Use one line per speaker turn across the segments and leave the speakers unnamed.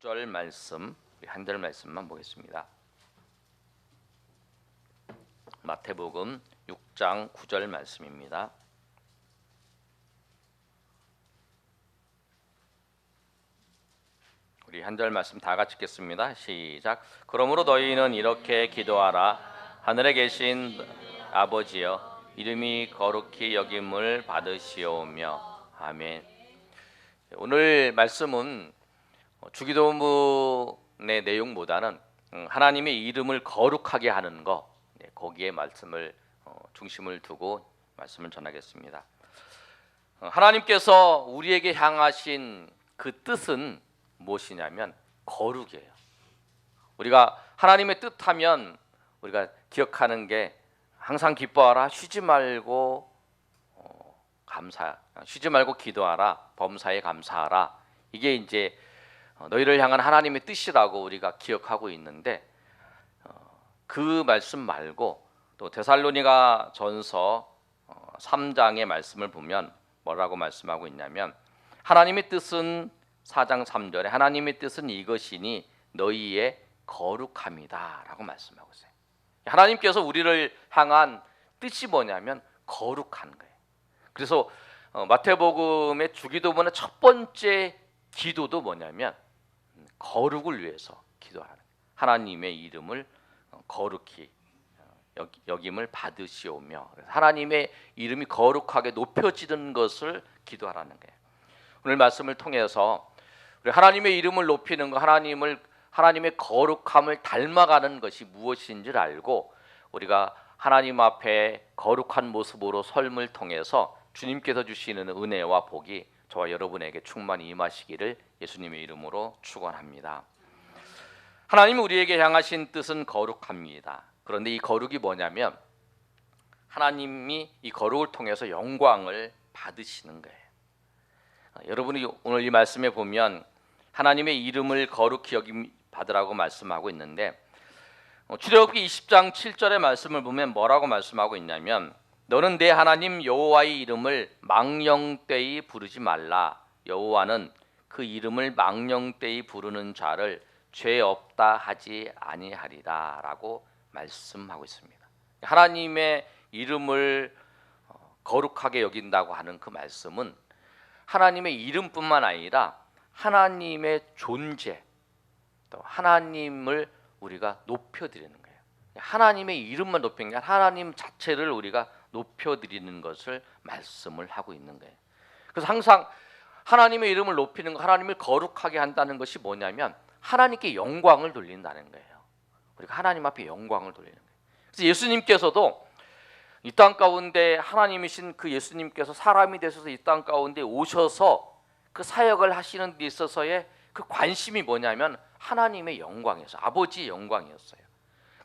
9절 말씀, 한 절 말씀만 보겠습니다. 마태복음 6장 9절 말씀입니다. 우리 한 절 말씀 다 같이 읽겠습니다. 시작. 그러므로 너희는 이렇게 기도하라. 하늘에 계신 아버지여, 이름이 거룩히 여김을 받으시오며. 아멘. 오늘 말씀은 주기도문의 내용보다는 하나님의 이름을 거룩하게 하는 것, 거기에 말씀을 중심을 두고 말씀을 전하겠습니다. 하나님께서 우리에게 향하신 그 뜻은 무엇이냐면 거룩이에요. 우리가 하나님의 뜻하면 우리가 기억하는 게 항상 기뻐하라, 쉬지 말고 쉬지 말고 기도하라, 범사에 감사하라. 이게 이제 너희를 향한 하나님의 뜻이라고 우리가 기억하고 있는데, 그 말씀 말고 또 데살로니가 전서 3장의 말씀을 보면 뭐라고 말씀하고 있냐면, 하나님의 뜻은 4장 3절에 하나님의 뜻은 이것이니 너희의 거룩함이다 라고 말씀하고 있어요. 하나님께서 우리를 향한 뜻이 뭐냐면 거룩한 거예요. 그래서 마태복음의 주기도문의 첫 번째 기도도 뭐냐면 거룩을 위해서 기도하는 거예요. 하나님의 이름을 거룩히 여김을 받으시오며, 하나님의 이름이 거룩하게 높여지는 것을 기도하라는 거예요. 오늘 말씀을 통해서 우리 하나님의 이름을 높이는 것, 하나님의 거룩함을 닮아가는 것이 무엇인지를 알고 우리가 하나님 앞에 거룩한 모습으로 삶을 통해서 주님께서 주시는 은혜와 복이 저와 여러분에게 충만히 임하시기를 예수님의 이름으로 축원합니다. 하나님이 우리에게 향하신 뜻은 거룩합니다. 그런데 이 거룩이 뭐냐면 하나님이 이 거룩을 통해서 영광을 받으시는 거예요. 여러분이 오늘 이 말씀에 보면 하나님의 이름을 거룩히 여김 받으라고 말씀하고 있는데, 출애굽기 20장 7절의 말씀을 보면 뭐라고 말씀하고 있냐면, 너는 내 하나님 여호와의 이름을 망령되이 부르지 말라. 여호와는 그 이름을 망령되이 부르는 자를 죄 없다 하지 아니하리라 라고 말씀하고 있습니다. 하나님의 이름을 거룩하게 여긴다고 하는 그 말씀은 하나님의 이름뿐만 아니라 하나님의 존재, 또 하나님을 우리가 높여드리는 거예요. 하나님의 이름만 높이는 게 아니라 하나님 자체를 우리가 높여드리는 것을 말씀을 하고 있는 거예요. 그래서 항상 하나님의 이름을 높이는 것, 하나님을 거룩하게 한다는 것이 뭐냐면 하나님께 영광을 돌린다는 거예요. 우리가 하나님 앞에 영광을 돌리는 거예요. 그래서 예수님께서도 이 땅 가운데 하나님이신 그 예수님께서 사람이 되셔서 이 땅 가운데 오셔서 그 사역을 하시는 데 있어서의 그 관심이 뭐냐면 하나님의 영광이었어요. 아버지의 영광이었어요.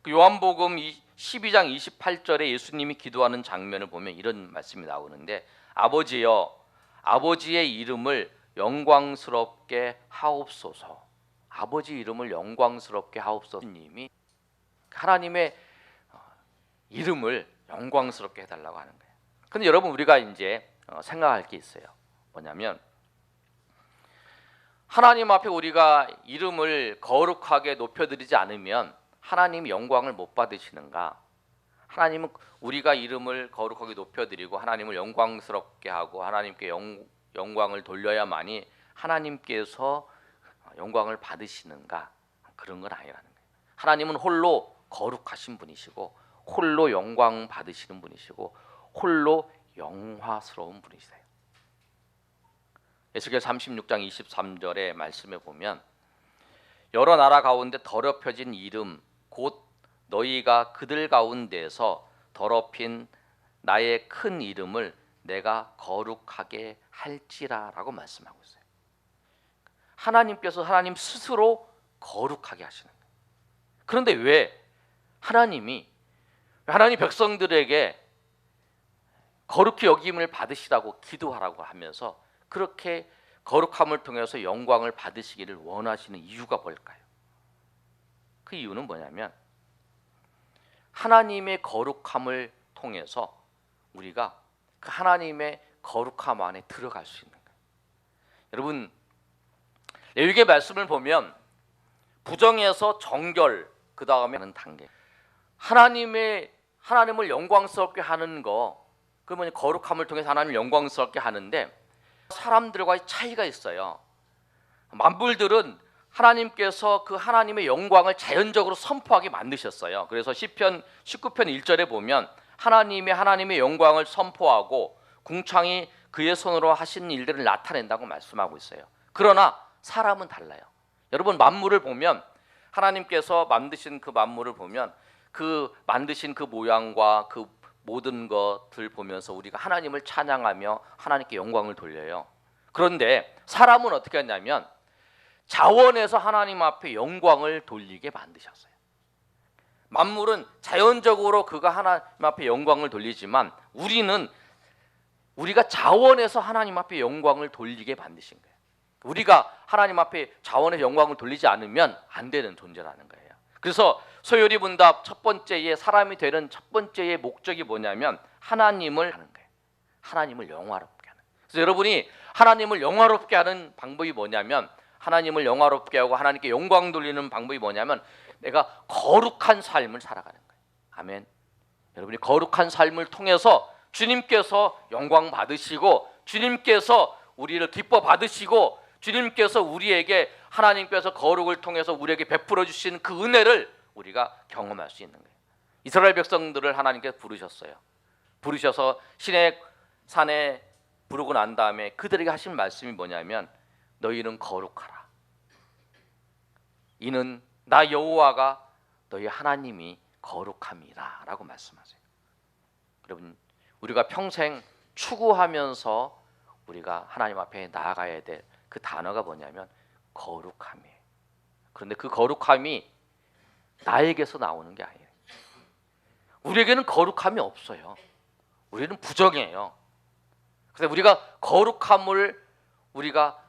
그 요한복음 12장 28절에 예수님이 기도하는 장면을 보면 이런 말씀이 나오는데, 아버지여, 아버지의 이름을 영광스럽게 하옵소서. 아버지 이름을 영광스럽게 하옵소서. 님이 하나님의 이름을 영광스럽게 해달라고 하는 거예요. 근데 여러분, 우리가 이제 생각할 게 있어요. 뭐냐면 하나님 앞에 우리가 이름을 거룩하게 높여드리지 않으면 하나님이 영광을 못 받으시는가? 하나님은 우리가 이름을 거룩하게 높여드리고 하나님을 영광스럽게 하고 하나님께 영광을 돌려야만이 하나님께서 영광을 받으시는가? 그런 건 아니라는 거예요. 하나님은 홀로 거룩하신 분이시고 홀로 영광 받으시는 분이시고 홀로 영화스러운 분이세요. 에스겔 36장 23절의 말씀에 보면, 여러 나라 가운데 더럽혀진 이름 곧 너희가 그들 가운데서 더럽힌 나의 큰 이름을 내가 거룩하게 할지라라고 말씀하고 있어요. 하나님께서 하나님 스스로 거룩하게 하시는 거예요. 그런데 왜 하나님 백성들에게 거룩히 여김을 받으시라고 기도하라고 하면서 그렇게 거룩함을 통해서 영광을 받으시기를 원하시는 이유가 뭘까요? 그 이유는 뭐냐면 하나님의 거룩함을 통해서 우리가 그 하나님의 거룩함 안에 들어갈 수 있는 거예요. 여러분, 레위기 말씀을 보면 부정에서 정결, 그 다음에 하는 단계. 하나님을 영광스럽게 하는 거, 그러면 거룩함을 통해서 하나님을 영광스럽게 하는데 사람들과의 차이가 있어요. 만물들은 하나님께서 그 하나님의 영광을 자연적으로 선포하게 만드셨어요. 그래서 시편 19편 1절에 보면 하나님의 영광을 선포하고 궁창이 그의 손으로 하신 일들을 나타낸다고 말씀하고 있어요. 그러나 사람은 달라요. 여러분, 만물을 보면 하나님께서 만드신 그 만물을 보면 그 만드신 그 모양과 그 모든 것들 보면서 우리가 하나님을 찬양하며 하나님께 영광을 돌려요. 그런데 사람은 어떻게 하냐면 자원에서 하나님 앞에 영광을 돌리게 만드셨어요. 만물은 자연적으로 그가 하나님 앞에 영광을 돌리지만 우리가 자원에서 하나님 앞에 영광을 돌리게 만드신 거예요. 우리가 하나님 앞에 자원의 영광을 돌리지 않으면 안 되는 존재라는 거예요. 그래서 소요리 문답 첫 번째의 사람이 되는 첫 번째의 목적이 뭐냐면 하나님을 하는 거예요. 하나님을 영화롭게 하는. 그래서 여러분이 하나님을 영화롭게 하는 방법이 뭐냐면 하나님을 영화롭게 하고 하나님께 영광 돌리는 방법이 뭐냐면 내가 거룩한 삶을 살아가는 거예요. 아멘. 여러분이 거룩한 삶을 통해서 주님께서 영광 받으시고 주님께서 우리를 기뻐 받으시고 주님께서 우리에게 하나님께서 거룩을 통해서 우리에게 베풀어 주신 그 은혜를 우리가 경험할 수 있는 거예요. 이스라엘 백성들을 하나님께서 부르셨어요. 부르셔서 시내 산에 부르고 난 다음에 그들에게 하신 말씀이 뭐냐면 너희는 거룩하라. 이는 나 여호와가 너희 하나님이 거룩함이라 라고 말씀하세요. 여러분, 우리가 평생 추구하면서 우리가 하나님 앞에 나아가야 될 그 단어가 뭐냐면 거룩함이에요. 그런데 그 거룩함이 나에게서 나오는 게 아니에요. 우리에게는 거룩함이 없어요. 우리는 부정이에요. 그래서 우리가 거룩함을 우리가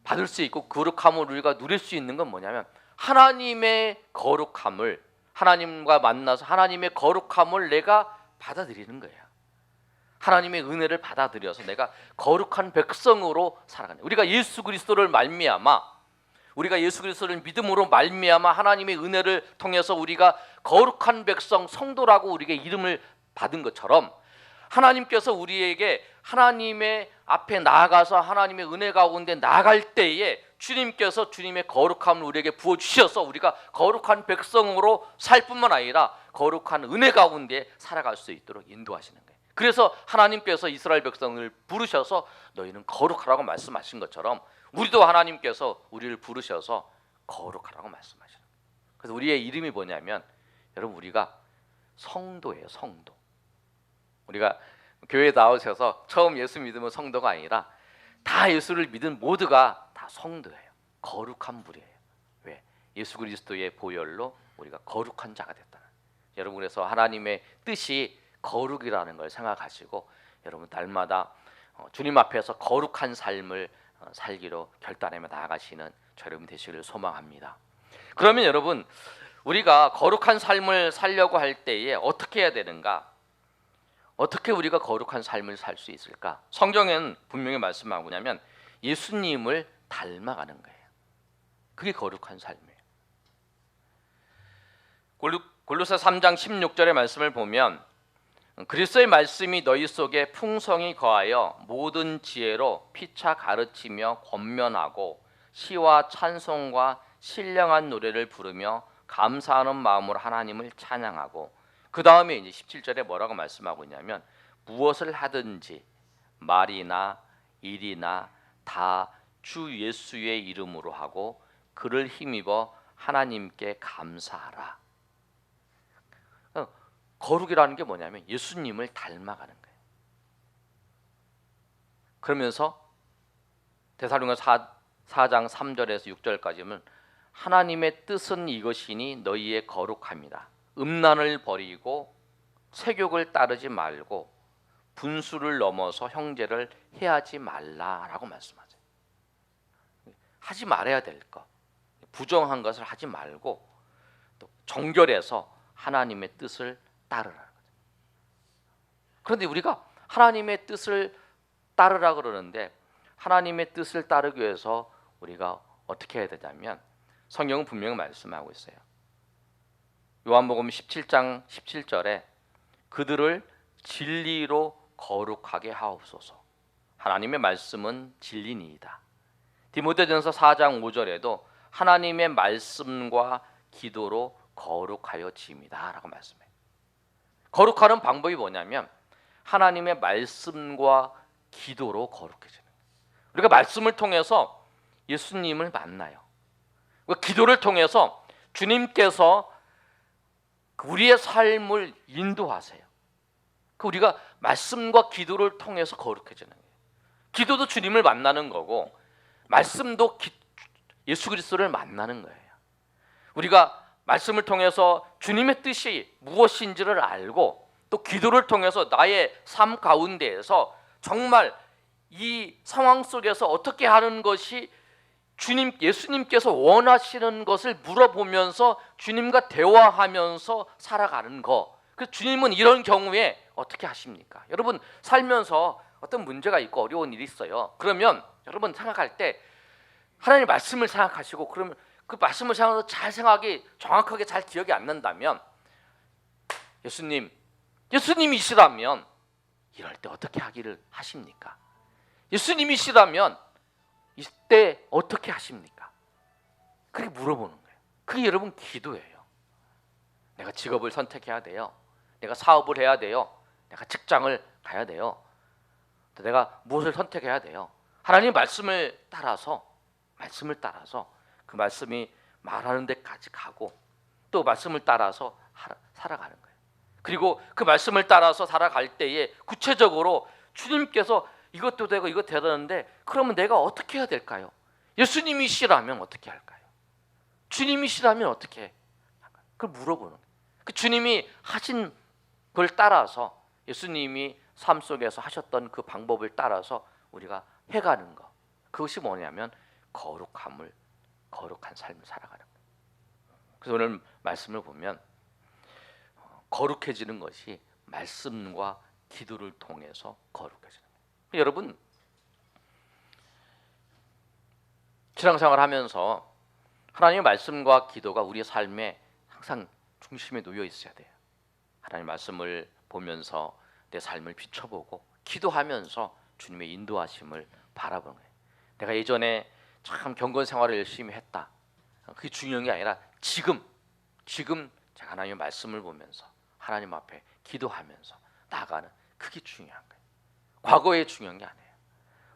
받을 수 있고 거룩함을 우리가 누릴 수 있는 건 뭐냐면 하나님의 거룩함을 하나님과 만나서 하나님의 거룩함을 내가 받아들이는 거예요. 하나님의 은혜를 받아들여서 내가 거룩한 백성으로 살아가는 거예요. 우리가 예수 그리스도를 믿음으로 말미암아 하나님의 은혜를 통해서 우리가 거룩한 백성 성도라고 우리에게 이름을 받은 것처럼 하나님께서 우리에게 하나님의 앞에 나아가서 하나님의 은혜 가운데 나아갈 때에 주님께서 주님의 거룩함을 우리에게 부어주셔서 우리가 거룩한 백성으로 살 뿐만 아니라 거룩한 은혜 가운데 살아갈 수 있도록 인도하시는 거예요. 그래서 하나님께서 이스라엘 백성을 부르셔서 너희는 거룩하라고 말씀하신 것처럼 우리도 하나님께서 우리를 부르셔서 거룩하라고 말씀하시는 거예요. 그래서 우리의 이름이 뭐냐면 여러분, 우리가 성도예요. 성도. 우리가 교회에 나오셔서 처음 예수 믿으면 성도가 아니라 다 예수를 믿은 모두가 다 성도예요. 거룩한 분이에요. 왜? 예수 그리스도의 보혈로 우리가 거룩한 자가 됐다는. 여러분, 그래서 하나님의 뜻이 거룩이라는 걸 생각하시고 여러분 날마다 주님 앞에서 거룩한 삶을 살기로 결단하며 나아가시는 저 여러분 되시기를 소망합니다. 그러면 여러분, 우리가 거룩한 삶을 살려고 할 때에 어떻게 해야 되는가? 어떻게 우리가 거룩한 삶을 살 수 있을까? 성경에는 분명히 말씀하고 있냐면 예수님을 닮아가는 거예요. 그게 거룩한 삶이에요. 골로새 3장 16절의 말씀을 보면 그리스도의 말씀이 너희 속에 풍성히 거하여 모든 지혜로 피차 가르치며 권면하고 시와 찬송과 신령한 노래를 부르며 감사하는 마음으로 하나님을 찬양하고, 그 다음에 이제 17절에 뭐라고 말씀하고 있냐면 무엇을 하든지 말이나 일이나 다 주 예수의 이름으로 하고 그를 힘입어 하나님께 감사하라. 거룩이라는 게 뭐냐면 예수님을 닮아가는 거예요. 그러면서 데살로니가 4장 3절에서 6절까지는 하나님의 뜻은 이것이니 너희의 거룩함이다. 음란을 버리고 세욕을 따르지 말고 분수를 넘어서 형제를 해하지 말라라고 말씀하세요. 하지 말아야 될 것, 부정한 것을 하지 말고 또 정결해서 하나님의 뜻을 따르라는 거죠. 그런데 우리가 하나님의 뜻을 따르라 그러는데 하나님의 뜻을 따르기 위해서 우리가 어떻게 해야 되냐면 성경은 분명히 말씀하고 있어요. 요한복음 17장 17절에 그들을 진리로 거룩하게 하옵소서. 하나님의 말씀은 진리니이다. 디모데전서 4장 5절에도 하나님의 말씀과 기도로 거룩하여 짐이다 라고 말씀해요. 거룩하는 방법이 뭐냐면 하나님의 말씀과 기도로 거룩해지는 거예요. 우리가 말씀을 통해서 예수님을 만나요. 기도를 통해서 주님께서 우리의 삶을 인도하세요. 우리가 말씀과 기도를 통해서 거룩해지는 거예요. 기도도 주님을 만나는 거고 말씀도 예수 그리스도를 만나는 거예요. 우리가 말씀을 통해서 주님의 뜻이 무엇인지를 알고 또 기도를 통해서 나의 삶 가운데에서 정말 이 상황 속에서 어떻게 하는 것이 예수님께서 원하시는 것을 물어보면서 주님과 대화하면서 살아가는 거. 그래서 주님은 이런 경우에 어떻게 하십니까? 여러분 살면서 어떤 문제가 있고 어려운 일이 있어요. 그러면 여러분 생각할 때 하나님의 말씀을 생각하시고 그러면 그 말씀을 생각해서 잘 생각이 정확하게 잘 기억이 안 난다면 예수님이시라면 이럴 때 어떻게 하기를 하십니까? 예수님이시라면 이때 어떻게 하십니까? 그렇게 물어보는 거예요. 그게 여러분 기도예요. 내가 직업을 선택해야 돼요. 내가 사업을 해야 돼요. 내가 직장을 가야 돼요. 내가 무엇을 선택해야 돼요. 하나님의 말씀을 따라서 그 말씀이 말하는 데까지 가고 또 말씀을 따라서 살아가는 거예요. 그리고 그 말씀을 따라서 살아갈 때에 구체적으로 주님께서 이것도 되고 이것 되는데 그러면 내가 어떻게 해야 될까요? 예수님이시라면 어떻게 할까요? 주님이시라면 어떻게 할까요? 그걸 물어보는 거예요. 그 주님이 하신 걸 따라서 예수님이 삶 속에서 하셨던 그 방법을 따라서 우리가 해가는 것. 그것이 뭐냐면 거룩한 삶을 살아가는 거예요. 그래서 오늘 말씀을 보면 거룩해지는 것이 말씀과 기도를 통해서 거룩해지는 거예요. 여러분 신앙생활 하면서 하나님의 말씀과 기도가 우리의 삶에 항상 중심에 놓여 있어야 돼요. 하나님의 말씀을 보면서 내 삶을 비춰보고 기도하면서 주님의 인도하심을 바라보는 거예요. 내가 예전에 참 경건 생활을 열심히 했다. 그게 중요한 게 아니라 지금 제가 하나님의 말씀을 보면서 하나님 앞에 기도하면서 나아가는 그게 중요한 거예요. 과거에 중요한 게 아니에요.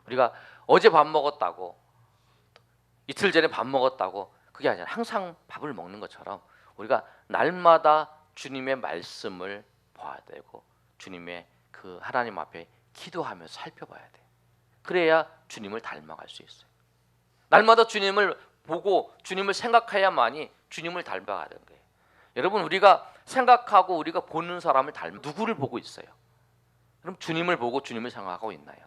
우리가 어제 밥 먹었다고 이틀 전에 밥 먹었다고 그게 아니라 항상 밥을 먹는 것처럼 우리가 날마다 주님의 말씀을 봐야 되고 주님의 그 하나님 앞에 기도하면서 살펴봐야 돼요. 그래야 주님을 닮아갈 수 있어요. 날마다 주님을 보고 주님을 생각해야만이 주님을 닮아가는 거예요. 여러분 우리가 생각하고 우리가 보는 사람을 누구를 보고 있어요? 그럼 주님을 보고 주님을 생각하고 있나요?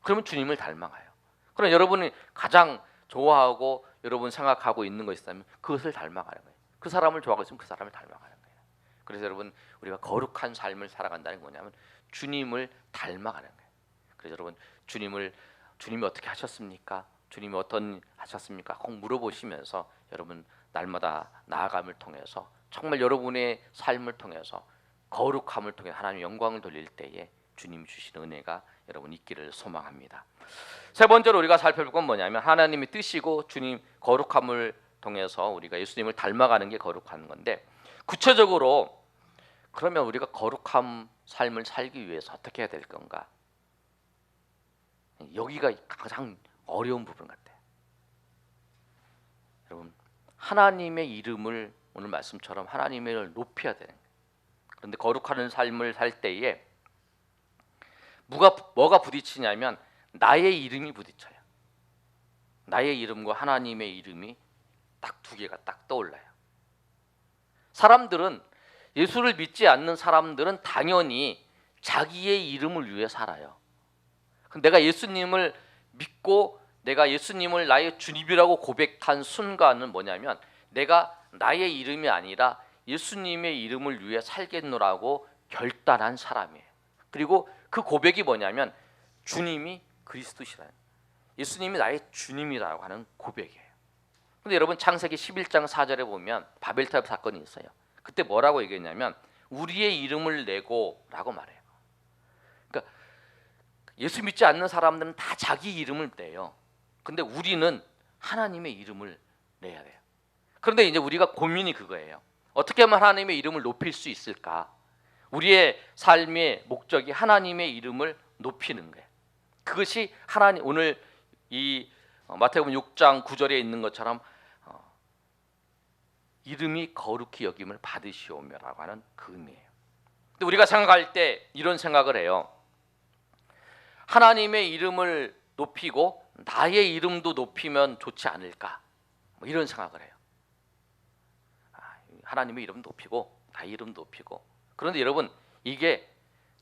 그러면 주님을 닮아가요. 그럼 여러분이 가장 좋아하고 여러분 생각하고 있는 것이 있다면 그것을 닮아가는 거예요. 그 사람을 좋아하고 있으면 그 사람을 닮아가는 거예요. 그래서 여러분 우리가 거룩한 삶을 살아간다는 게 뭐냐면 주님을 닮아가는 거예요. 그래서 여러분 주님이 어떻게 하셨습니까? 주님이 어떤 하셨습니까? 꼭 물어보시면서 여러분 날마다 나아감을 통해서 정말 여러분의 삶을 통해서 거룩함을 통해 하나님의 영광을 돌릴 때에 주님이 주시는 은혜가 여러분 있기를 소망합니다. 세 번째로 우리가 살펴볼 건 뭐냐면 하나님의 뜻이고 주님 거룩함을 통해서 우리가 예수님을 닮아가는 게 거룩한 건데 구체적으로 그러면 우리가 거룩한 삶을 살기 위해서 어떻게 해야 될 건가? 여기가 가장 어려운 부분 같아요. 여러분 하나님의 이름을 오늘 말씀처럼 하나님을 높여야 되는 거예요. 그런데 거룩한 삶을 살 때에 뭐가 부딪히냐면 나의 이름이 부딪혀요. 나의 이름과 하나님의 이름이 딱 두 개가 딱 떠올라요. 사람들은 예수를 믿지 않는 사람들은 당연히 자기의 이름을 위해 살아요. 내가 예수님을 믿고 내가 예수님을 나의 주님이라고 고백한 순간은 뭐냐면 내가 나의 이름이 아니라 예수님의 이름을 위해 살겠노라고 결단한 사람이에요. 그리고 그 고백이 뭐냐면 주님이 그리스도시라는 예수님이 나의 주님이라고 하는 고백이에요. 근데 여러분 창세기 11장 4절에 보면 바벨탑 사건이 있어요. 그때 뭐라고 얘기했냐면 우리의 이름을 내고라고 말해요. 그러니까 예수 믿지 않는 사람들은 다 자기 이름을 내요. 근데 우리는 하나님의 이름을 내야 돼요. 그런데 이제 우리가 고민이 그거예요. 어떻게 하면 하나님의 이름을 높일 수 있을까? 우리의 삶의 목적이 하나님의 이름을 높이는 거예요. 그것이 하나님, 오늘 이 마태복음 6장 9절에 있는 것처럼 이름이 거룩히 여김을 받으시오며라고 하는 그 의미예요. 근데 우리가 생각할 때 이런 생각을 해요. 하나님의 이름을 높이고 나의 이름도 높이면 좋지 않을까? 뭐 이런 생각을 해요. 하나님의 이름 높이고 나의 이름 높이고. 그런데 여러분 이게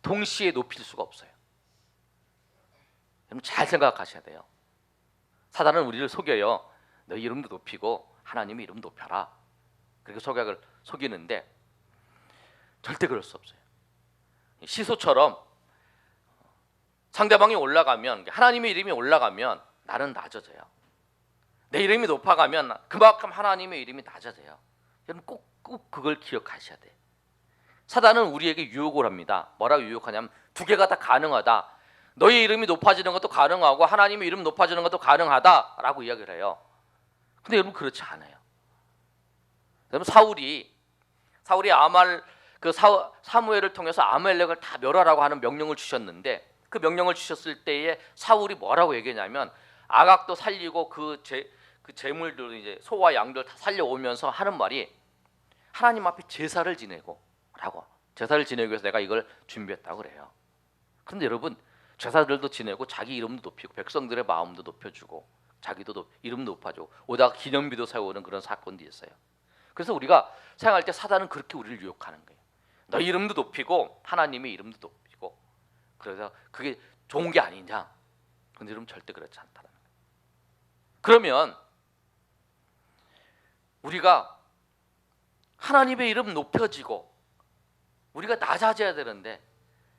동시에 높일 수가 없어요. 여러분 잘 생각하셔야 돼요. 사단은 우리를 속여요. 너 이름도 높이고 하나님의 이름 높여라. 그렇게 속이는데 절대 그럴 수 없어요. 시소처럼 상대방이 올라가면, 하나님의 이름이 올라가면 나는 낮아져요. 내 이름이 높아가면 그만큼 하나님의 이름이 낮아져요. 여러분 꼭 그걸 기억하셔야 돼요. 사단은 우리에게 유혹을 합니다. 뭐라고 유혹하냐면 두 개가 다 가능하다. 너의 이름이 높아지는 것도 가능하고 하나님의 이름 높아지는 것도 가능하다라고 이야기를 해요. 근데 여러분 그렇지 않아요. 여러분 사울이 사무엘을 통해서 아말렉을 다 멸하라고 하는 명령을 주셨는데 그 명령을 주셨을 때에 사울이 뭐라고 얘기했냐면 아각도 살리고 그 제물들 이제 소와 양들 다 살려오면서 하는 말이 하나님 앞에 제사를 지내기 위해서 내가 이걸 준비했다고 그래요. 그런데 여러분 제사들도 지내고 자기 이름도 높이고 백성들의 마음도 높여주고 자기도 이름 높아지고 오다가 기념비도 세우는 그런 사건도 있어요. 그래서 우리가 생각할 때 사단은 그렇게 우리를 유혹하는 거예요. 너 이름도 높이고 하나님의 이름도 높이고 그래서 그게 좋은 게 아니냐? 근데 여러분 절대 그렇지 않다는 거예요. 그러면 우리가 하나님의 이름 높여지고 우리가 낮아져야 되는데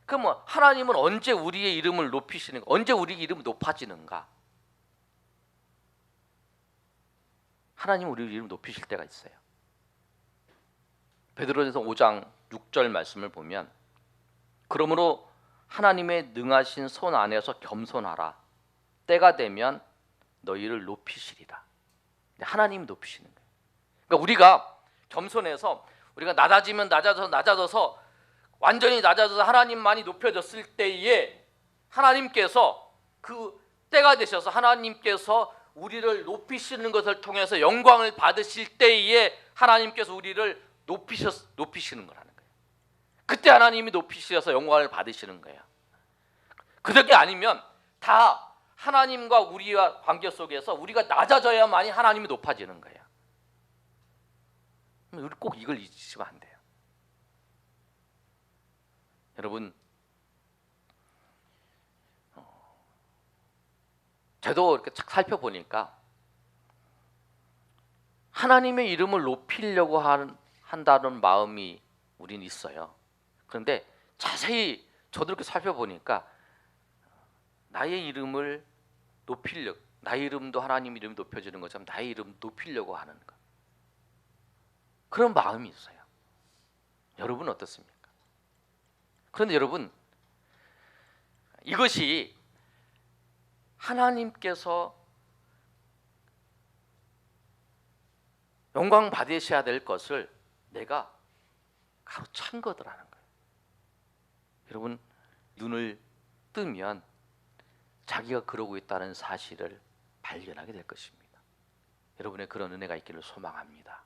그럼 뭐 하나님은 언제 우리의 이름을 높이시는가? 언제 우리 이름이 높아지는가? 하나님은 우리 이름 높이실 때가 있어요. 베드로전서 5장 6절 말씀을 보면 그러므로 하나님의 능하신 손 안에서 겸손하라. 때가 되면 너희를 높이시리라. 하나님이 높이시는 거예요. 그러니까 우리가 겸손해서 우리가 낮아져서 완전히 낮아져서 하나님만이 높여졌을 때에 하나님께서 그 때가 되셔서 하나님께서 우리를 높이시는 것을 통해서 영광을 받으실 때에 하나님께서 우리를 높이시는 거라는 거예요. 그때 하나님이 높이셔서 영광을 받으시는 거예요. 그렇게 아니면 다 하나님과 우리와 관계 속에서 우리가 낮아져야만이 하나님이 높아지는 거예요. 우리 꼭 이걸 잊으시면 안 돼요. 여러분 저도 이렇게 착 살펴보니까 하나님의 이름을 높이려고 한다는 마음이 우린 있어요. 그런데 자세히 저도 이렇게 살펴보니까 나의 이름을 나의 이름도 하나님 이름이 높여지는 것처럼 나의 이름 높이려고 하는 것, 그런 마음이 있어요. 여러분 어떻습니까? 그런데 여러분 이것이 하나님께서 영광 받으셔야 될 것을 내가 가로챈 거더라는 거예요. 여러분 눈을 뜨면 자기가 그러고 있다는 사실을 발견하게 될 것입니다. 여러분의 그런 은혜가 있기를 소망합니다.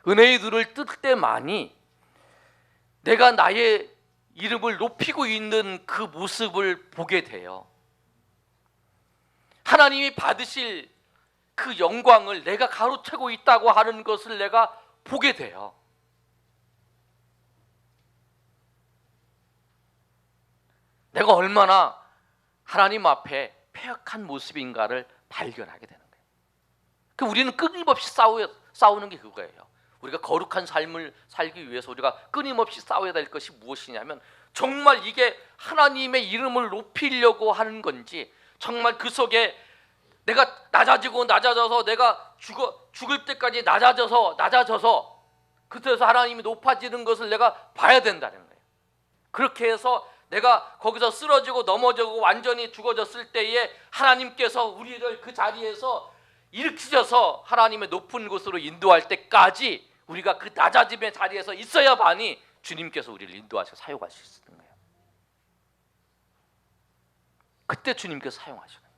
은혜의 눈을 뜰 때만이 내가 나의 이름을 높이고 있는 그 모습을 보게 돼요. 하나님이 받으실 그 영광을 내가 가로채고 있다고 하는 것을 내가 보게 돼요. 내가 얼마나 하나님 앞에 패역한 모습인가를 발견하게 되는 거예요. 우리는 끊임없이 싸우는 게 그거예요. 우리가 거룩한 삶을 살기 위해서 우리가 끊임없이 싸워야 될 것이 무엇이냐면 정말 이게 하나님의 이름을 높이려고 하는 건지 정말 그 속에 내가 낮아져서 내가 죽을 때까지 낮아져서 그때서 하나님이 높아지는 것을 내가 봐야 된다는 거예요. 그렇게 해서 내가 거기서 쓰러지고 넘어지고 완전히 죽어졌을 때에 하나님께서 우리를 그 자리에서 일으키셔서 하나님의 높은 곳으로 인도할 때까지 우리가 그 낮아짐의 자리에서 있어야만이 주님께서 우리를 인도하셔서 사용할 수 있는 거예요. 그때 주님께서 사용하시는 거예요.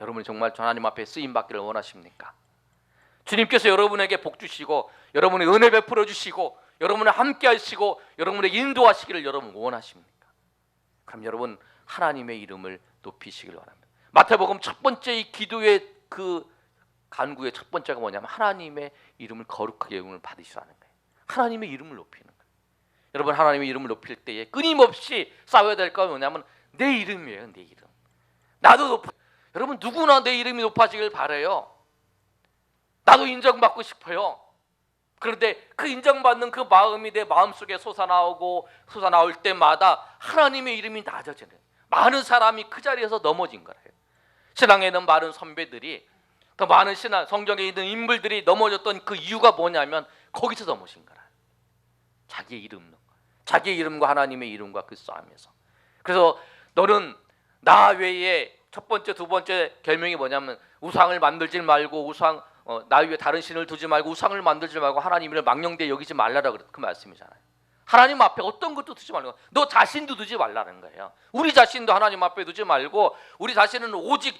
여러분이 정말 하나님 앞에 쓰임 받기를 원하십니까? 주님께서 여러분에게 복 주시고 여러분의 은혜 베풀어 주시고 여러분을 함께 하시고 여러분의 인도하시기를 여러분 원하십니까? 그럼 여러분 하나님의 이름을 높이시길 바랍니다. 마태복음 첫 번째 이 기도의 그 간구의 첫 번째가 뭐냐면 하나님의 이름을 거룩하게 영을 받으시라는 거예요. 하나님의 이름을 높이는 거예요. 여러분 하나님의 이름을 높일 때에 끊임없이 싸워야 될 거 뭐냐면 내 이름이에요. 내 이름. 나도 높아. 여러분 누구나 내 이름이 높아지길 바라요. 나도 인정받고 싶어요. 그런데 그 인정받는 그 마음이 내 마음속에 솟아나올 때마다 하나님의 이름이 낮아지는 거예요. 많은 사람이 그 자리에서 넘어진 거예요. 신앙에는 많은 선배들이 더 많은 성경에 있는 인물들이 넘어졌던 그 이유가 뭐냐면 거기서 넘어진 거라. 자기의 이름과 하나님의 이름과 그 싸움에서. 그래서 너는 나 외에 첫 번째, 두 번째 계명이 뭐냐면 우상을 만들지 말고 나 위에 다른 신을 두지 말고 우상을 만들지 말고 하나님을 망령되이 여기지 말라라 그 말씀이잖아요. 하나님 앞에 어떤 것도 두지 말고 너 자신도 두지 말라는 거예요. 우리 자신도 하나님 앞에 두지 말고 우리 자신은 오직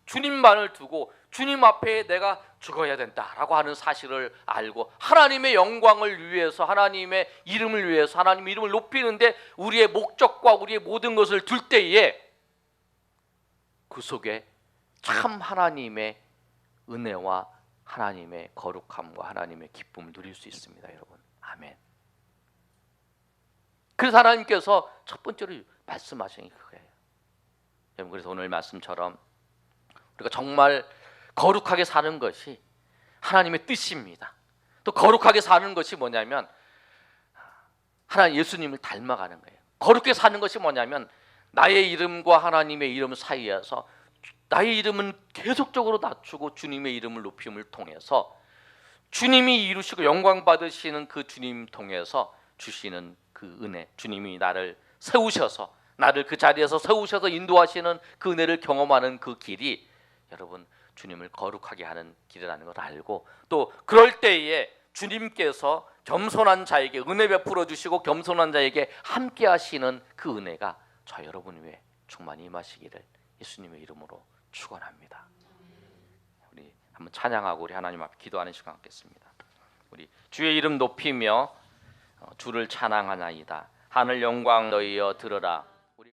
주님만을 두고 주님 앞에 내가 죽어야 된다라고 하는 사실을 알고 하나님의 영광을 위해서 하나님의 이름을 위해서 하나님의 이름을 높이는데 우리의 목적과 우리의 모든 것을 둘 때에 그 속에 참 하나님의 은혜와 하나님의 거룩함과 하나님의 기쁨을 누릴 수 있습니다. 여러분 아멘. 그래서 하나님께서 첫 번째로 말씀하신 게 그거예요. 여러분 그래서 오늘 말씀처럼 우리가 정말 거룩하게 사는 것이 하나님의 뜻입니다. 또 거룩하게 사는 것이 뭐냐면 하나님 예수님을 닮아가는 거예요. 거룩하게 사는 것이 뭐냐면 나의 이름과 하나님의 이름 사이에서 나의 이름은 계속적으로 낮추고 주님의 이름을 높임을 통해서 주님이 이루시고 영광 받으시는 그 주님 통해서 주시는 그 은혜, 주님이 나를 세우셔서 나를 그 자리에서 세우셔서 인도하시는 그 은혜를 경험하는 그 길이 여러분 주님을 거룩하게 하는 길이라는 걸 알고 또 그럴 때에 주님께서 겸손한 자에게 은혜 베풀어 주시고 겸손한 자에게 함께 하시는 그 은혜가 저 여러분 위에 충만히 임하시기를 예수님의 이름으로 축원합니다. 우리 한번 찬양하고 우리 하나님 앞에 기도하는 시간 갖겠습니다. 우리 주의 이름 높이며 주를 찬양하나이다. 하늘 영광 너희여 들으라.